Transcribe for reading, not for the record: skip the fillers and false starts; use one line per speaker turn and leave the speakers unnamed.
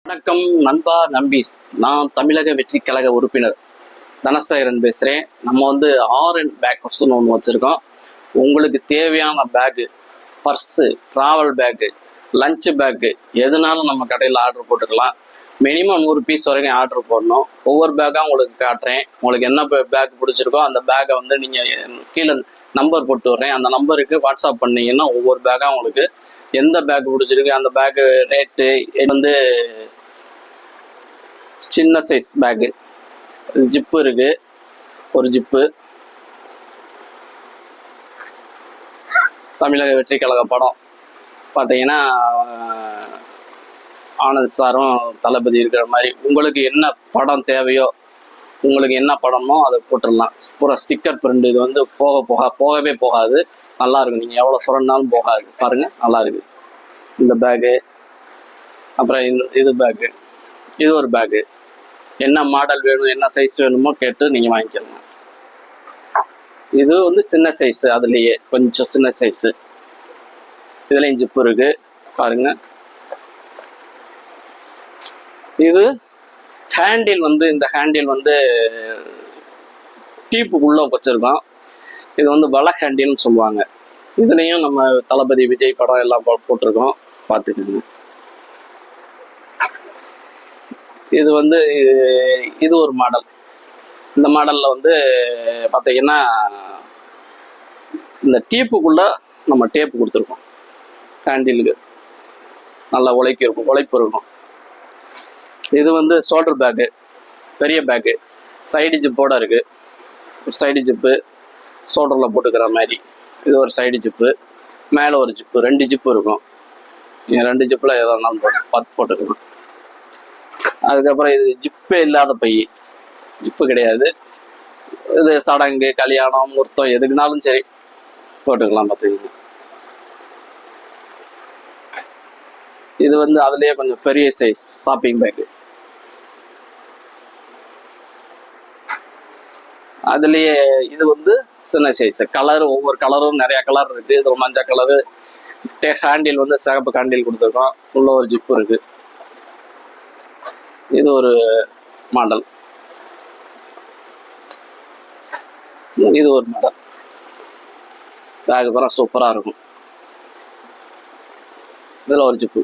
வணக்கம் நண்பா நம்பீஸ். நான் தமிழக வெற்றி கழக உறுப்பினர் தனசேகரன் பேசுகிறேன். நம்ம வந்து ஆர்என் பேக்கர்ஸ்னு ஒன்று வச்சுருக்கோம். உங்களுக்கு தேவையான bag, purse, travel bag, lunch bag எதுனாலும் நம்ம கடையில் ஆர்டர் போட்டுக்கலாம். மினிமம் 100 பீஸ் வரைக்கும் ஆர்டர் போடணும். ஒவ்வொரு பேக்காக உங்களுக்கு காட்டுறேன். உங்களுக்கு என்ன பேக் பிடிச்சிருக்கோ அந்த பேக்கை வந்து நீங்கள் கீழே நம்பர் போட்டு விட்றேன். அந்த நம்பருக்கு வாட்ஸ்அப் பண்ணிங்கன்னா ஒவ்வொரு பேக்காக உங்களுக்கு எந்த பேக் பிடிச்சிருக்கு அந்த பேக்கு ரேட்டு வந்து சின்ன சைஸ் பேக்கு, ஜிப்பு இருக்குது, ஒரு ஜிப்பு, தமிழக வெற்றி கழக படம் பார்த்தீங்கன்னா ஆனந்த் சாரும் தளபதி இருக்கிற மாதிரி உங்களுக்கு என்ன படம் தேவையோ, உங்களுக்கு என்ன படமோ அதை போட்டுடலாம். பூரா ஸ்டிக்கர் பிரிண்ட். இது வந்து போகவே போகாது. நல்லா இருக்கும். நீங்கள் எவ்வளோ சுரண்டாலும் போகாது. பாருங்கள், நல்லா இருக்குது இந்த பேக்கு. அப்புறம் இது பேக்கு, இது ஒரு பேக்கு. என்ன மாடல் வேணும், என்ன சைஸ் வேணுமோ கேட்டு நீங்கள் வாங்கிக்கணும். இது வந்து சின்ன சைஸு, அதுலேயே கொஞ்சம் சின்ன சைஸு. இதுலேயும் ஜிப்பு இருக்குது பாருங்க. இது ஹேண்டில் வந்து இந்த ஹேண்டில் வந்து டீப்புக்குள்ளே வச்சுருக்கோம். இது வந்து வலை ஹேண்டில்னு சொல்லுவாங்க. இதுலேயும் நம்ம தளபதி விஜய் படம் எல்லாம் போட்டிருக்கோம், பார்த்துக்கோங்க. இது வந்து இது ஒரு மாடல். இந்த மாடலில் வந்து பார்த்தீங்கன்னா இந்த டீப்புக்குள்ளே நம்ம டேப்பு கொடுத்துருக்கோம். ஹேண்டிலுக்கு நல்லா உழைப்பு இருக்கும். இது வந்து ஷோல்டர் பேக்கு, பெரிய பேக்கு, சைடு ஜிப்போடு இருக்குது. ஒரு சைடு ஜிப்பு ஷோல்டரில் போட்டுக்கிற மாதிரி. இது ஒரு சைடு ஜிப்பு, மேலே ஒரு ஜிப்பு, 2 ஜிப்பு இருக்கும். நீங்கள் 2 ஜிப்பில் எதோ ஒன்றாலும் பார்த்து போட்டுக்கலாம். அதுக்கப்புறம் இது ஜிப்பே இல்லாத பை, ஜிப்பு கிடையாது. இது சடங்கு, கல்யாணம், முகூர்த்தம் எதுக்குனாலும் சரி போட்டுக்கலாம் பார்த்துக்கிங்க. இது வந்து அதுலேயே கொஞ்சம் பெரிய சைஸ் ஷாப்பிங் பேக்கு. அதுலேயே இது வந்து சின்ன சைஸ். கலர், ஒவ்வொரு கலரும் நிறையா கலர் இருக்குது. இது மஞ்சள் கலரு. ஹேண்டில் வந்து சிகப்பு ஹேண்டில் கொடுத்துருக்கோம். உள்ள ஒரு ஜிப்பு இருக்குது. இது ஒரு மாடல். இது ஒரு மாடல். பேக் பூரா சூப்பராக இருக்கும். இதில் ஒரு ஜிப்பு.